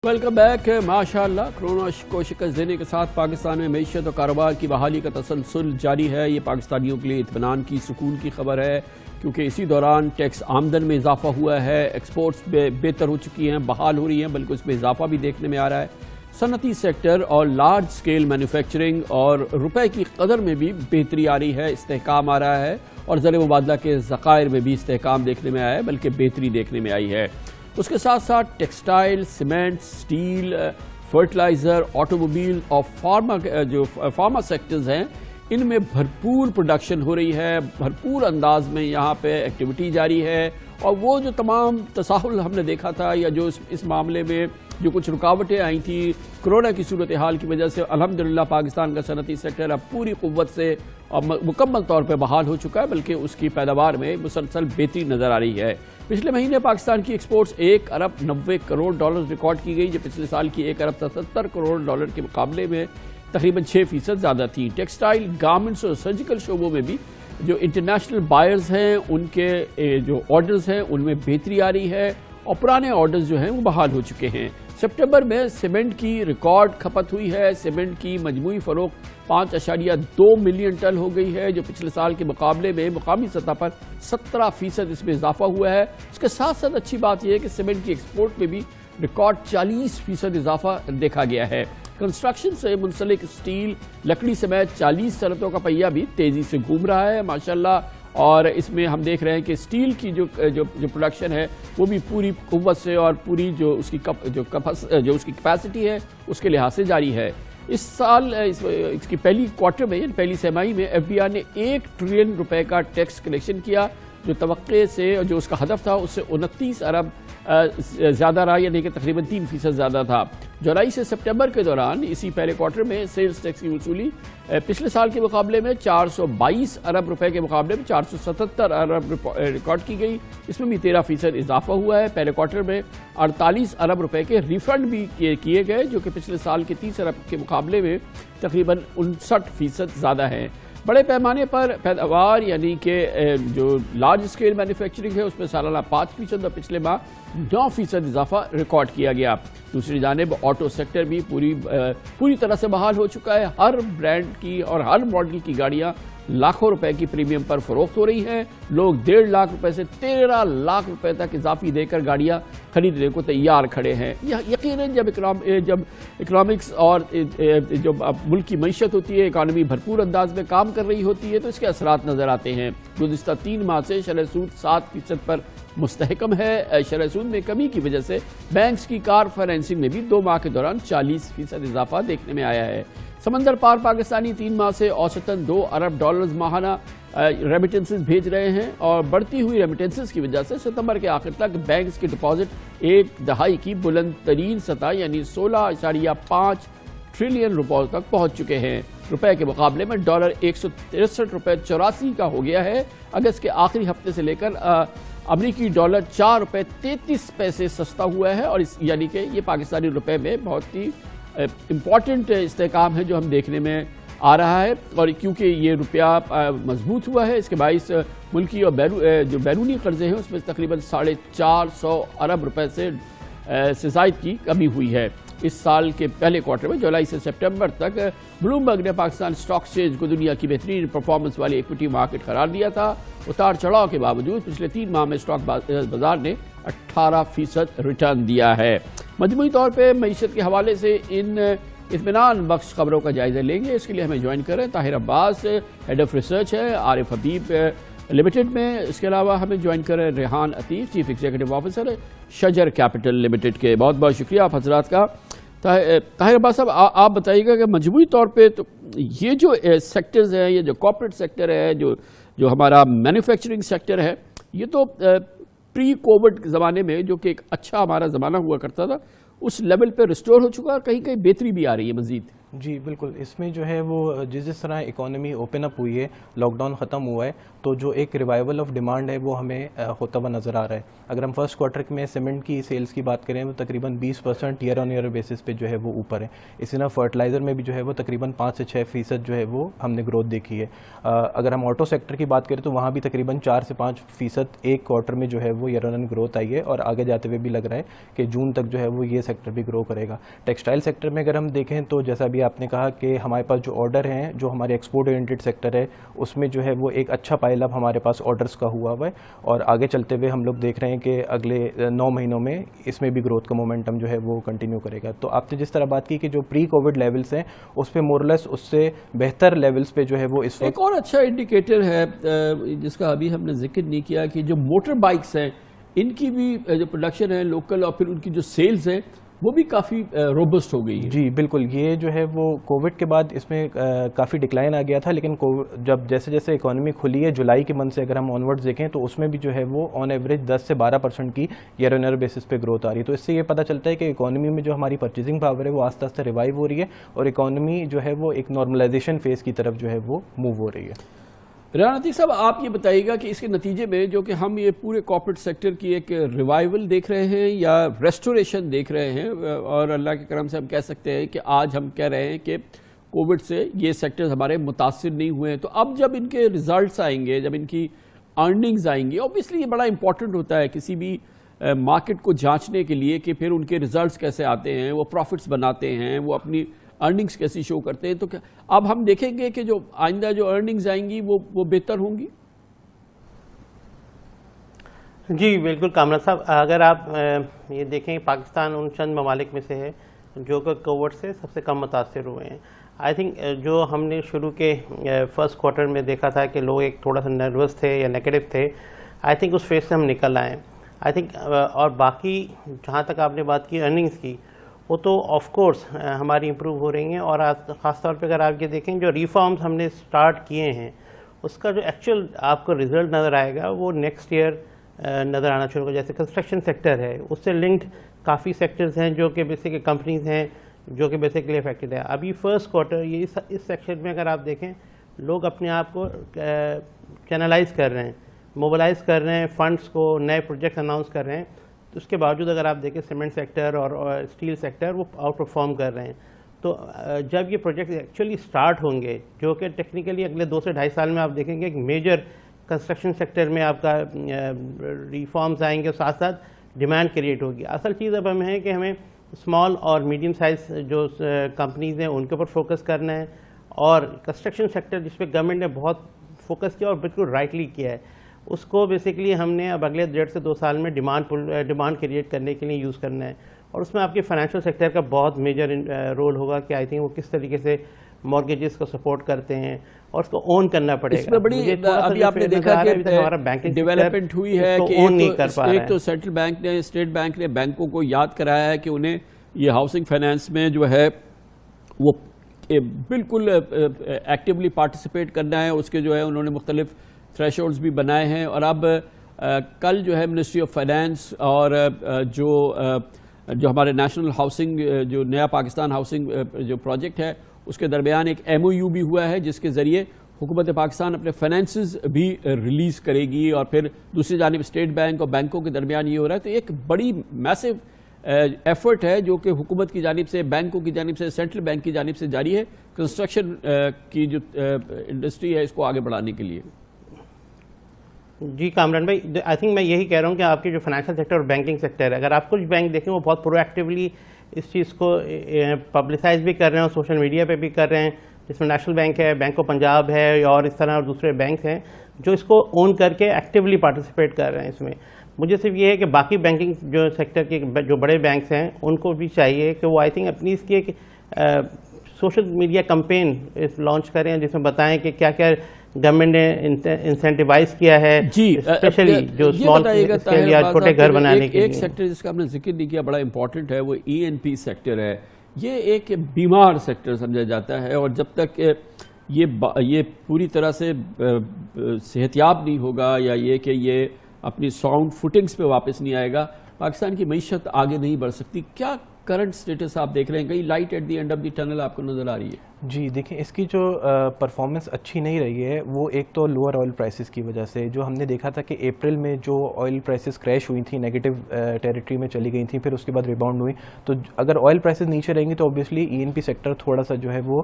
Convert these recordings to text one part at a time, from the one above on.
Welcome back. ماشاءاللہ corona کو شکست دینے کے ساتھ پاکستان میں معیشت اور کاروبار کی بحالی کا تسلسل جاری ہے. یہ پاکستانیوں کے لیے اطمینان کی سکون کی خبر ہے کیونکہ اسی دوران ٹیکس آمدن میں اضافہ ہوا ہے. ایکسپورٹس بہتر ہو چکی ہیں, بحال ہو رہی ہیں, بلکہ اس میں اضافہ بھی دیکھنے میں آ رہا ہے. صنعتی سیکٹر اور لارج سکیل مینوفیکچرنگ اور روپے کی قدر میں بھی بہتری آ رہی ہے, استحکام آ رہا ہے, اور زر مبادلہ کے ذخائر میں بھی استحکام دیکھنے میں آیا ہے, بلکہ بہتری دیکھنے میں آئی ہے. اس کے ساتھ ساتھ textile, cement, steel, fertiliser, automobile اور فارما سیکٹرز ہیں, ان میں بھرپور پروڈکشن ہو رہی ہے, بھرپور انداز میں یہاں پہ ایکٹیویٹی جاری ہے. اور وہ جو تمام تساہل ہم نے دیکھا تھا یا جو اس معاملے میں جو کچھ رکاوٹیں آئی تھیں کرونا کی صورتحال کی وجہ سے, الحمدللہ پاکستان کا صنعتی سیکٹر اب پوری قوت سے اور مکمل طور پہ بحال ہو چکا ہے, بلکہ اس کی پیداوار میں مسلسل بہتری نظر آ رہی ہے. پچھلے مہینے پاکستان کی ایکسپورٹس 1 ارب 90 کروڑ ڈالر ریکارڈ کی گئی, جو پچھلے سال کی 1 ارب 77 کروڑ ڈالر کے مقابلے میں تقریباً 6% زیادہ تھی. ٹیکسٹائل, گارمنٹس اور سرجیکل شعبوں میں بھی جو انٹرنیشنل بائرز ہیں ان کے جو آرڈرز ہیں ان میں بہتری آ رہی ہے, اور پرانے آرڈرز جو ہیں وہ بحال ہو چکے ہیں. سپٹمبر میں سیمنٹ کی ریکارڈ کھپت ہوئی ہے. سیمنٹ کی مجموعی فروخت 5.2 ملین ٹن ہو گئی ہے, جو پچھلے سال کے مقابلے میں مقامی سطح پر 17% اس میں اضافہ ہوا ہے. اس کے ساتھ ساتھ اچھی بات یہ ہے کہ سیمنٹ کی ایکسپورٹ میں بھی ریکارڈ 40% اضافہ دیکھا گیا ہے. کنسٹرکشن سے منسلک سٹیل, لکڑی سمیت 40 صنعتوں کا پہیہ بھی تیزی سے گھوم رہا ہے ماشاءاللہ, اور اس میں ہم دیکھ رہے ہیں کہ سٹیل کی جو پروڈکشن ہے وہ بھی پوری قوت سے اور پوری جو اس کی کیپیسٹی ہے اس کے لحاظ سے جاری ہے. اس سال اس کی پہلی کوارٹر میں, پہلی سہ ماہی میں ایف بی آر نے 1 ٹریلین روپے کا ٹیکس کلیکشن کیا, جو توقع سے جو اس کا ہدف تھا اس سے 29 ارب زیادہ رہا, یعنی کہ تقریباً 3% زیادہ تھا. جولائی سے سپٹمبر کے دوران اسی پہلے کوارٹر میں سیلز ٹیکس کی وصولی پچھلے سال کے مقابلے میں 422 ارب روپے کے مقابلے میں 477 ارب ریکارڈ کی گئی. اس میں بھی 13% اضافہ ہوا ہے. پہلے کوارٹر میں 48 ارب روپے کے ریفنڈ بھی کیے گئے, جو کہ پچھلے سال کے 30 ارب کے مقابلے میں تقریباً 59% زیادہ ہیں. بڑے پیمانے پر پیداوار یعنی کہ جو لارج اسکیل مینوفیکچرنگ ہے اس میں سالانہ 5% اور پچھلے ماہ 9% اضافہ ریکارڈ کیا گیا. دوسری جانب آٹو سیکٹر بھی پوری طرح سے بحال ہو چکا ہے. ہر برانڈ کی اور ہر ماڈل کی گاڑیاں لاکھوں روپے کی پریمیم پر فروخت ہو رہی ہیں. لوگ 1.5 لاکھ روپے سے 13 لاکھ روپے تک اضافی دے کر گاڑیاں خریدنے کو تیار کھڑے ہیں. یقیناً جب اکنامکس اور جو ملک کی معیشت ہوتی ہے, اکانومی بھرپور انداز میں کام کر رہی ہوتی ہے, تو اس کے اثرات نظر آتے ہیں. گزشتہ 3 ماہ سے شرح سود 7% پر مستحکم ہے. شرح سود میں کمی کی وجہ سے بینکس کی کار فائنینسنگ میں بھی 2 ماہ کے دوران 40% اضافہ دیکھنے میں آیا ہے. سمندر پار پاکستانی 3 ماہ سے اوسطاً 2 ارب ڈالرز ماہانہ ریمیٹنسز بھیج رہے ہیں, اور بڑھتی ہوئی ریمیٹنسز کی وجہ سے ستمبر کے آخر تک بینکس کی ڈپازٹ 1 دہائی کی بلند ترین سطح یعنی 16.5 ٹریلین روپے تک پہنچ چکے ہیں. روپے کے مقابلے میں ڈالر 163 روپے 84 کا ہو گیا ہے. اگست کے آخری ہفتے سے لے کر امریکی ڈالر 4 روپے 33 پیسے سستا ہوا ہے, اور یعنی کہ یہ پاکستانی روپے میں بہت ہی امپورٹنٹ استحکام ہے جو ہم دیکھنے میں آ رہا ہے. اور کیونکہ یہ روپیہ مضبوط ہوا ہے, اس کے باعث ملکی اور جو بیرونی قرضے ہیں اس میں تقریباً 450 ارب روپے سے زائد کی کمی ہوئی ہے. اس سال کے پہلے کوارٹر میں جولائی سے سپٹمبر تک بلومبرگ نے پاکستان اسٹاک ایکسچینج کو دنیا کی بہترین پرفارمنس والی ایکوٹی مارکیٹ قرار دیا تھا. اتار چڑھاؤ کے باوجود پچھلے 3 ماہ میں اسٹاک بازار نے 18% ریٹرن دیا ہے. مجموعی طور پہ معیشت کے حوالے سے ان اطمینان بخش خبروں کا جائزہ لیں گے. اس کے لیے ہمیں جوائن کریں طاہر عباس, ہیڈ آف ریسرچ ہے عارف حبیب لمیٹڈ میں. اس کے علاوہ ہمیں جوائن کریں Rehan عطیف, chief executive officer Shajar capital limited کے. بہت بہت شکریہ آپ حضرات کا. طاہر عباس صاحب, آپ بتائیے گا کہ مجموعی طور پہ تو یہ جو سیکٹرز ہیں, یہ جو کارپوریٹ سیکٹر ہے, جو ہمارا مینوفیکچرنگ سیکٹر ہے, یہ تو پری کووڈ زمانے میں جو کہ ایک اچھا ہمارا زمانہ ہوا کرتا تھا اس لیول پہ ریسٹور ہو چکا, اور کہیں کہیں بہتری بھی آ رہی ہے مزید. جی بالکل، اس میں جو ہے وہ جس طرح اکانومی اوپن اپ ہوئی ہے، لاک ڈاؤن ختم ہوا ہے، تو جو ایک ریوائول آف ڈیمانڈ ہے وہ ہمیں ہوتا ہوا نظر آ رہا ہے. اگر ہم فرسٹ کوارٹر میں سیمنٹ کی سیلز کی بات کریں وہ تقریباً 20% ایئر آن ایئر بیسس پہ جو ہے وہ اوپر ہے. اسی طرح فرٹیلائزر میں بھی جو ہے وہ تقریباً 5 سے 6% جو ہے وہ ہم نے گروتھ دیکھی ہے. اگر ہم آٹو سیکٹر کی بات کریں تو وہاں بھی تقریباً 4 سے 5% ایک کوارٹر میں جو ہے وہ year on year growth I ہے، اور آگے جاتے ہوئے بھی لگ رہا ہے کہ جون تک جو ہے وہ یہ سیکٹر بھی گرو کرے گا. ٹیکسٹائل سیکٹر میں اگر ہم دیکھیں تو جیسا بھی آپ نے کہا کہ ہمارے پاس جو آرڈر ہیں، جو ہمارے ایکسپورٹ اورینٹڈ سیکٹر ہے، اس میں جو ہے وہ ایک اچھا پائل اپ ہمارے پاس آرڈرز کا ہوا ہے، اور آگے چلتے ہوئے ہم لوگ دیکھ رہے ہیں کہ اگلے 9 مہینوں میں اس میں بھی گروتھ کا مومنٹم جو ہے وہ کنٹینیو کرے گا. تو آپ نے جس طرح بات کی کہ جو پری کووڈ لیولز ہیں اس پہ مورلیس اس سے بہتر لیولز پہ جو ہے وہ اس وقت. ایک اور اچھا انڈیکیٹر ہے جس کا ابھی ہم نے ذکر نہیں کیا کہ جو موٹر بائکس ہیں ان کی بھی جو پروڈکشن ہے لوکل اور پھر ان کی جو سیلز ہیں وہ بھی کافی روبسٹ ہو گئی ہے. جی بالکل، یہ جو ہے وہ کووڈ کے بعد اس میں کافی ڈکلائن آ گیا تھا، لیکن جب جیسے جیسے اکانومی کھلی ہے جولائی کے منتھ سے اگر ہم آن ورڈ دیکھیں تو اس میں بھی جو ہے وہ آن ایوریج 10 سے 12% کی ایئر آن ایئر بیسس پہ گروتھ آ رہی ہے. تو اس سے یہ پتہ چلتا ہے کہ اکانومی میں جو ہماری پرچیزنگ پاور ہے وہ آہستہ آہستہ ریوائیو ہو رہی ہے، اور اکانومی جو ہے وہ ایک نارملائزیشن فیز کی طرف جو ہے وہ موو ہو رہی ہے. ریحان عتیق صاحب، آپ یہ بتائیے گا کہ اس کے نتیجے میں جو کہ ہم یہ پورے کارپوریٹ سیکٹر کی ایک ریوائیول دیکھ رہے ہیں یا ریسٹوریشن دیکھ رہے ہیں، اور اللہ کے کرم سے ہم کہہ سکتے ہیں کہ آج ہم کہہ رہے ہیں کہ کووڈ سے یہ سیکٹرز ہمارے متاثر نہیں ہوئے ہیں. تو اب جب ان کے ریزلٹس آئیں گے، جب ان کی ارننگز آئیں گی، اوبیسلی یہ بڑا امپورٹنٹ ہوتا ہے کسی بھی مارکیٹ کو جانچنے کے لیے کہ پھر ان کے ریزلٹس کیسے آتے ہیں، وہ پروفٹس بناتے ہیں، وہ اپنی ارننگز کیسی شو کرتے ہیں. تو اب ہم دیکھیں گے کہ جو آئندہ جو ارننگز آئیں گی وہ بہتر ہوں گی. جی بالکل کامران صاحب، اگر آپ یہ دیکھیں پاکستان ان چند ممالک میں سے ہے جو کہ کووڈ سے سب سے کم متاثر ہوئے ہیں. آئی تھنک جو ہم نے شروع کے فرسٹ کوارٹر میں دیکھا تھا کہ لوگ ایک تھوڑا سا نروس تھے یا نیگیٹو تھے، آئی تھنک اس فیز سے ہم نکل آئے. آئی تھنک اور باقی جہاں تک آپ نے بات کی ارننگز کی، وہ تو آف کورس ہماری امپروو ہو رہی ہیں، اور خاص طور پہ اگر آپ یہ دیکھیں جو ریفارمز ہم نے سٹارٹ کیے ہیں اس کا جو ایکچوئل آپ کو رزلٹ نظر آئے گا وہ نیکسٹ ایئر نظر آنا شروع ہوگا. جیسے کنسٹرکشن سیکٹر ہے، اس سے لنکڈ کافی سیکٹرز ہیں جو کہ بیسک کمپنیز ہیں جو کہ بیسکلی افیکٹڈ ہے. ابھی فرسٹ کوارٹر یہ اس سیکشن میں اگر آپ دیکھیں لوگ اپنے آپ کو چینلائز کر رہے ہیں، موبلائز کر رہے ہیں، فنڈس کو نئے پروجیکٹ اناؤنس کر رہے ہیں. تو اس کے باوجود اگر آپ دیکھیں سیمنٹ سیکٹر اور اسٹیل سیکٹر وہ آؤٹ پرفارم کر رہے ہیں. تو جب یہ پروجیکٹ ایکچولی سٹارٹ ہوں گے جو کہ ٹیکنیکلی اگلے 2 سے 2.5 سال میں آپ دیکھیں گے ایک میجر کنسٹرکشن سیکٹر میں آپ کا ریفارمز آئیں گے، ساتھ ساتھ ڈیمانڈ کریٹ ہوگی. اصل چیز اب ہمیں ہے کہ ہمیں اسمال اور میڈیم سائز جو کمپنیز ہیں ان کے اوپر فوکس کرنا ہے، اور کنسٹرکشن سیکٹر جس پہ گورنمنٹ نے بہت فوکس کیا اور بالکل رائٹلی کیا ہے، اس کو بیسکلی ہم نے اب اگلے 1.5 سے 2 سال میں ڈیمانڈ کریٹ کرنے کے لیے یوز کرنا ہے. اور اس میں آپ کے فائنینشیل سیکٹر کا بہت میجر رول ہوگا کہ آئی تھنک وہ کس طریقے سے مارگیجز کو سپورٹ کرتے ہیں اور اس کو اون کرنا پڑے گا. اس میں بڑی ابھی آپ نے دیکھا کہ ڈیولپمنٹ ہوئی ہے کہ ایک تو سینٹرل بینک نے، اسٹیٹ بینک نے بینکوں کو یاد کرایا ہے کہ انہیں یہ ہاؤسنگ فائنینس میں جو ہے وہ بالکل ایکٹیولی پارٹیسپیٹ کرنا ہے. اس کے جو ہے انہوں نے مختلف تھریش ہولڈز بھی بنائے ہیں، اور اب کل جو ہے منسٹری آف فائنینس اور جو ہمارے نیشنل ہاؤسنگ جو نیا پاکستان ہاؤسنگ جو پروجیکٹ ہے اس کے درمیان ایک MOU بھی ہوا ہے جس کے ذریعے حکومت پاکستان اپنے فائنینسز بھی ریلیز کرے گی، اور پھر دوسری جانب اسٹیٹ بینک اور بینکوں کے درمیان یہ ہو رہا ہے. تو ایک بڑی میسو ایفرٹ ہے جو کہ حکومت کی جانب سے، بینکوں کی جانب سے، سینٹرل بینک کی جانب سے جاری ہے کنسٹرکشن کی جو انڈسٹری ہے اس کو آگے بڑھانے کے لیے. جی کامران بھائی، آئی تھنک میں یہی کہہ رہا ہوں کہ آپ کی جو فائنینشیل سیکٹر اور بینکنگ سیکٹر ہے، اگر آپ کچھ بینک دیکھیں وہ بہت پرو ایکٹیولی اس چیز کو پبلسائز بھی کر رہے ہیں اور سوشل میڈیا پہ بھی کر رہے ہیں، جس میں نیشنل بینک ہے، بینک آف پنجاب ہے، اور اس طرح اور دوسرے بینکس ہیں جو اس کو اون کر کے ایکٹیولی پارٹیسپیٹ کر رہے ہیں. اس میں مجھے صرف یہ ہے کہ باقی بینکنگ جو سیکٹر کے جو بڑے بینکس ہیں ان کو بھی چاہیے کہ وہ آئی تھنک اپنی اس کی ایک سوشل میڈیا کمپین لانچ کریں جس میں بتائیں کہ کیا کیا گورنمنٹ نے انسینٹیوائز کیا ہے، اسپیشلی جو اسمال اسکیل یا چھوٹے گھر بنانے کے لیے. ایک سیکٹر جس کا ہم نے ذکر نہیں کیا بڑا امپورٹنٹ ہے، وہ ENP سیکٹر ہے. یہ ایک بیمار سیکٹر سمجھا جاتا ہے، اور جب تک یہ پوری طرح سے صحتیاب نہیں ہوگا یا یہ کہ یہ اپنی ساؤنڈ فوٹنگز پہ واپس نہیں آئے گا، پاکستان کی معیشت آگے نہیں بڑھ سکتی. کیا کرنٹ سٹیٹس آپ دیکھ رہے ہیں؟ کہیں light at the end of the tunnel آپ کو نظر آ رہی ہے؟ جی دیکھیں، اس کی جو پرفارمنس اچھی نہیں رہی ہے وہ ایک تو لوور آئل پرائسز کی وجہ سے، جو ہم نے دیکھا تھا کہ اپریل میں جو آئل پرائسز کریش ہوئی تھیں، نیگیٹو ٹیریٹری میں چلی گئی تھیں، پھر اس کے بعد ریباؤنڈ ہوئی، تو اگر آئل پرائسز نیچے رہیں گی تو اوبیسلی ای این پی سیکٹر تھوڑا سا جو ہے وہ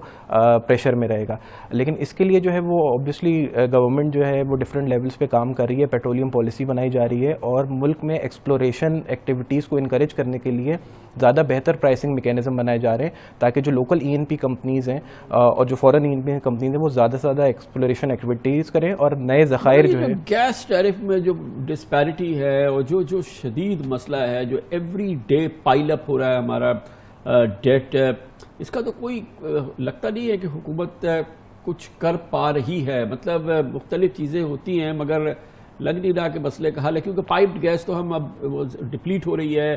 پریشر میں رہے گا. لیکن اس کے لیے جو ہے وہ اوبیسلی گورنمنٹ جو ہے وہ ڈفرینٹ لیولس پہ کام کر رہی ہے، پیٹرولیم پالیسی بنائی جا رہی ہے، اور ملک میں ایکسپلوریشن ایکٹیویٹیز کو انکریج کرنے کے لیے زیادہ بہتر پرائسنگ میکینزم بنائے جا رہے ہیں، تاکہ جو local E N P companies ہیں اور جو فورن ای این پی کمپنیز ہیں وہ زیادہ سے زیادہ ایکسپلوریشن ایکٹیویٹیز کریں اور نئے ذخائر جو ہے. گیس ٹیرف میں جو ڈسپیرٹی ہے اور جو شدید مسئلہ ہے، جو ایوری ڈے پائل اپ ہو رہا ہے ہمارا ڈیٹ، اس کا تو کوئی لگتا نہیں ہے کہ حکومت کچھ کر پا رہی ہے. مطلب مختلف چیزیں ہوتی ہیں مگر لگ نہیں رہا کہ مسئلے کا حل ہے، کیونکہ پائپڈ گیس تو ہم اب ڈپلیٹ ہو رہی ہے،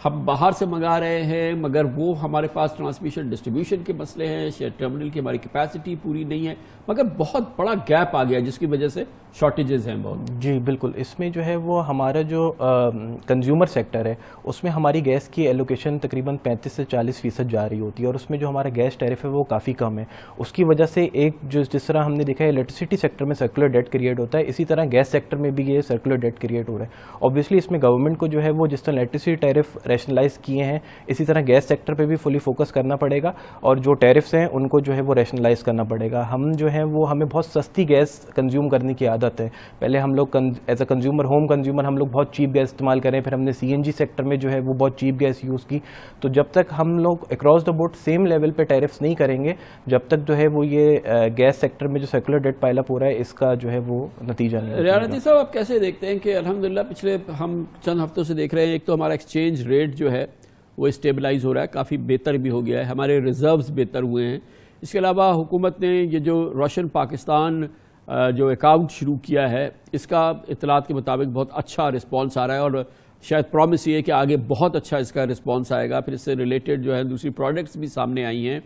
ہم باہر سے منگا رہے ہیں مگر وہ ہمارے پاس ٹرانسمیشن ڈسٹریبیوشن کے مسئلے ہیں، شیئر ٹرمینل کی ہماری کیپیسٹی پوری نہیں ہے، مگر بہت بڑا گیپ آ گیا جس کی وجہ سے شارٹیجز ہیں بہت. جی بالکل، اس میں جو ہے وہ ہمارا جو کنزیومر سیکٹر ہے اس میں ہماری گیس کی ایلوکیشن تقریباً 35 سے 40% جا رہی ہوتی ہے، اور اس میں جو ہمارا گیس ٹیرف ہے وہ کافی کم ہے. اس کی وجہ سے ایک جس طرح ہم نے دیکھا ہے الیکٹریسٹی سیکٹر میں سرکولر ڈیٹ کریٹ ہوتا ہے، اسی طرح گیس سیکٹر میں بھی یہ سرکولر ڈیٹ کریٹ ہو رہا ہے. اوبیسلی اس میں گورنمنٹ کو جو ہے وہ جس طرح الیکٹریسٹی ٹیرف ریشنلائز کیے ہیں، اسی طرح گیس سیکٹر پہ بھی فلی فوکس کرنا پڑے گا، اور جو ٹیرفس ہیں ان کو جو ہے وہ ریشنلائز کرنا پڑے گا. ہم جو ہے وہ ہمیں بہت سستی گیس کنزیوم کرنے کی عادت ہے. پہلے ہم لوگ as a consumer, home consumer ہم لوگ بہت چیپ گیس استعمال کریں، پھر ہم نے سی این جی سیکٹر میں جو ہے وہ بہت چیپ گیس یوز کی. تو جب تک ہم لوگ across the board same level پہ ٹیرفس نہیں کریں گے، جب تک جو ہے وہ یہ گیس سیکٹر میں جو سرکولر ڈیٹ پائل اپ ہو رہا ہے اس کا جو ہے وہ نتیجہ نہیں. ریاضی صاحب آپ کیسے دیکھتے ہیں کہ الحمدللہ پچھلے ہم چند ہفتوں سے دیکھ رہے ہیں، ایک تو ہمارا ایکسچینج ریٹ جو ہے وہ اسٹیبلائز ہو رہا ہے، کافی بہتر بھی ہو گیا ہے، ہمارے ریزروز بہتر ہوئے ہیں. اس کے علاوہ حکومت نے یہ جو روشن پاکستان جو اکاؤنٹ شروع کیا ہے، اس کا اطلاعات کے مطابق بہت اچھا رسپانس آ رہا ہے، اور شاید پرومس یہ ہے کہ آگے بہت اچھا اس کا رسپانس آئے گا. پھر اس سے ریلیٹڈ جو ہے دوسری پروڈکٹس بھی سامنے آئی ہیں،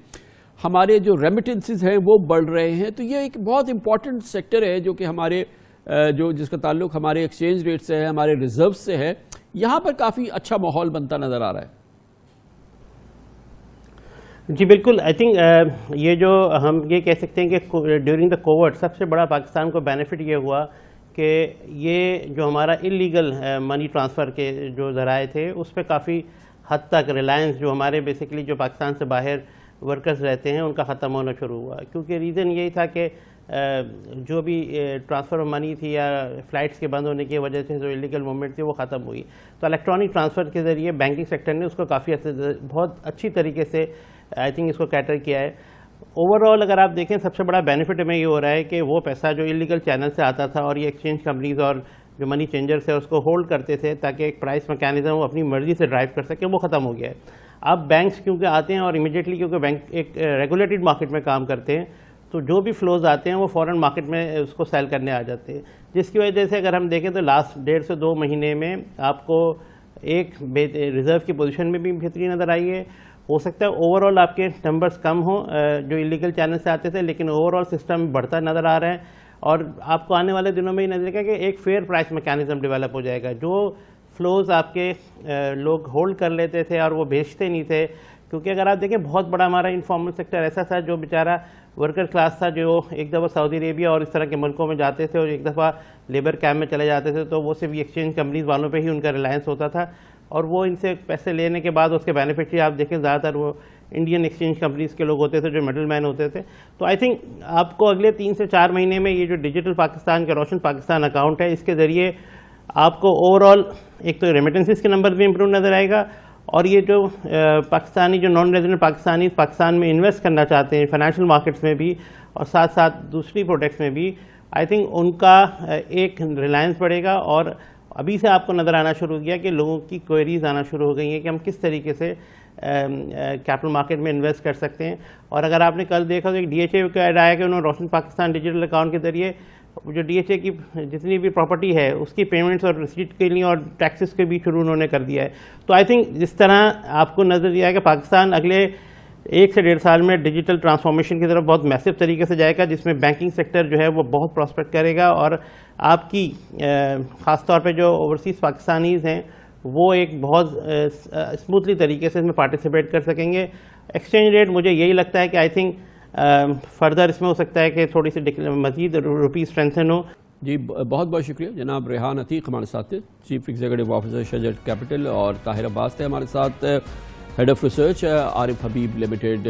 ہمارے جو ریمیٹنسز ہیں وہ بڑھ رہے ہیں. تو یہ ایک بہت امپورٹنٹ سیکٹر ہے جو کہ ہمارے جس کا تعلق ہمارے ایکسچینج ریٹ سے ہے، ہمارے ریزرو سے ہے. یہاں پر کافی اچھا ماحول بنتا نظر آ رہا ہے. جی بالکل، آئی تھنک یہ جو ہم یہ کہہ سکتے ہیں کہ ڈیورنگ دا کووڈ سب سے بڑا پاکستان کو بینیفٹ یہ ہوا کہ یہ جو ہمارا انلیگل منی ٹرانسفر کے جو ذرائع تھے اس پہ کافی حد تک ریلائنس جو ہمارے بیسیکلی جو پاکستان سے باہر ورکرز رہتے ہیں ان کا ختم ہونا شروع ہوا. کیونکہ ریزن یہی تھا کہ جو بھی ٹرانسفر آف منی تھی یا فلائٹس کے بند ہونے کی وجہ سے جو انلیگل موومنٹ تھی وہ ختم ہوئی. تو الیکٹرانک ٹرانسفر کے ذریعے بینکنگ سیکٹر نے اس کو کافی بہت اچھی طریقے سے آئی تھنک اس کو کیٹر کیا ہے. اوور آل اگر آپ دیکھیں سب سے بڑا بینیفٹ ہمیں یہ ہو رہا ہے کہ وہ پیسہ جو انلیگل چینل سے آتا تھا اور یہ ایکسچینج کمپنیز اور جو منی چینجرس ہے اس کو ہولڈ کرتے تھے تاکہ ایک پرائس میکینزم وہ اپنی مرضی سے ڈرائیو کر سکے، وہ ختم ہو گیا ہے. اب بینکس کیونکہ آتے ہیں اور امیڈیٹلی کیونکہ بینک ایک ریگولیٹڈ مارکیٹ میں کام کرتے ہیں تو جو بھی فلوز آتے ہیں وہ فوراً مارکیٹ میں اس کو سیل کرنے آ جاتے ہیں، جس کی وجہ سے اگر ہم دیکھیں تو لاسٹ 1.5 سے 2 مہینے میں آپ کو ایک ریزرو کی پوزیشن میں بھی بہتری نظر آئی ہے. ہو سکتا ہے اوور آل آپ کے نمبرز کم ہوں جو انلیگل چینل سے آتے تھے، لیکن اوور آل سسٹم بڑھتا نظر آ رہا ہے، اور آپ کو آنے والے دنوں میں یہ نظر آئے گا کہ ایک فیئر پرائس میکینزم ڈیولپ ہو جائے گا. جو فلوز آپ کے لوگ ہولڈ کر لیتے تھے اور وہ بیچتے نہیں تھے، کیونکہ اگر آپ دیکھیں بہت بڑا ہمارا انفارمل سیکٹر ایسا تھا جو بیچارہ ورکر کلاس تھا، جو ایک دفعہ سعودی عربیہ اور اس طرح کے ملکوں میں جاتے تھے اور ایک دفعہ لیبر کیمپ میں چلے جاتے تھے تو وہ صرف ایکسچینج کمپنیز والوں پہ ہی ان کا ریلائنس ہوتا تھا، اور وہ ان سے پیسے لینے کے بعد اس کے بینیفٹ آپ دیکھیں زیادہ تر وہ انڈین ایکسچینج کمپنیز کے لوگ ہوتے تھے جو مڈل مین ہوتے تھے. تو آئی تھنک آپ کو اگلے 3 سے 4 مہینے میں یہ جو ڈیجیٹل پاکستان کے روشن پاکستان اکاؤنٹ ہے اس کے ذریعے آپ کو اوور آل ایک تو ریمیٹنسز کے نمبر بھی امپروو نظر آئے گا، اور یہ جو پاکستانی جو نان ریزیڈنٹ پاکستانی پاکستان میں انویسٹ کرنا چاہتے ہیں فائنینشیل مارکیٹس میں بھی اور ساتھ ساتھ دوسری پروڈکٹس میں بھی، آئی تھنک ان کا ایک ریلائنس بڑھے گا. اور ابھی سے آپ کو نظر آنا شروع ہو گیا کہ لوگوں کی کوئریز آنا شروع ہو گئی ہیں کہ ہم کس طریقے سے کیپٹل مارکیٹ میں انویسٹ کر سکتے ہیں. اور اگر آپ نے کل دیکھا تو ایک ڈی ایچ اے کا ایڈ آیا کہ انہوں نے روشن پاکستان ڈیجیٹل اکاؤنٹ کے ذریعے جو ڈی ایچ اے کی جتنی بھی پراپرٹی ہے اس کی پیمنٹس اور ریسیٹ کے لیے اور ٹیکسز کے بھی شروع انہوں نے کر دیا ہے. تو آئی تھنک جس طرح آپ کو نظر دیا ہے کہ پاکستان اگلے 1 سے 1.5 سال میں ڈیجیٹل ٹرانسفارمیشن کی طرف بہت میسو طریقے سے جائے گا، جس میں بینکنگ سیکٹر جو ہے وہ بہت پراسپیکٹ کرے گا، اور آپ کی خاص طور پہ جو اوورسیز پاکستانیز ہیں وہ ایک بہت اسموتھلی طریقے سے اس میں پارٹیسپیٹ کر سکیں گے. ایکسچینج ریٹ مجھے یہی لگتا ہے کہ آئی تھنک فردر اس میں ہو سکتا ہے کہ تھوڑی سی مزید روپی اسٹرینتھن ہو. جی بہت بہت شکریہ جناب ریحان عتیق ہمارے ساتھ تھے, chief executive officer Shajar capital, اور طاہر عباس تھے ہمارے ساتھ, head of research Arif Habib limited.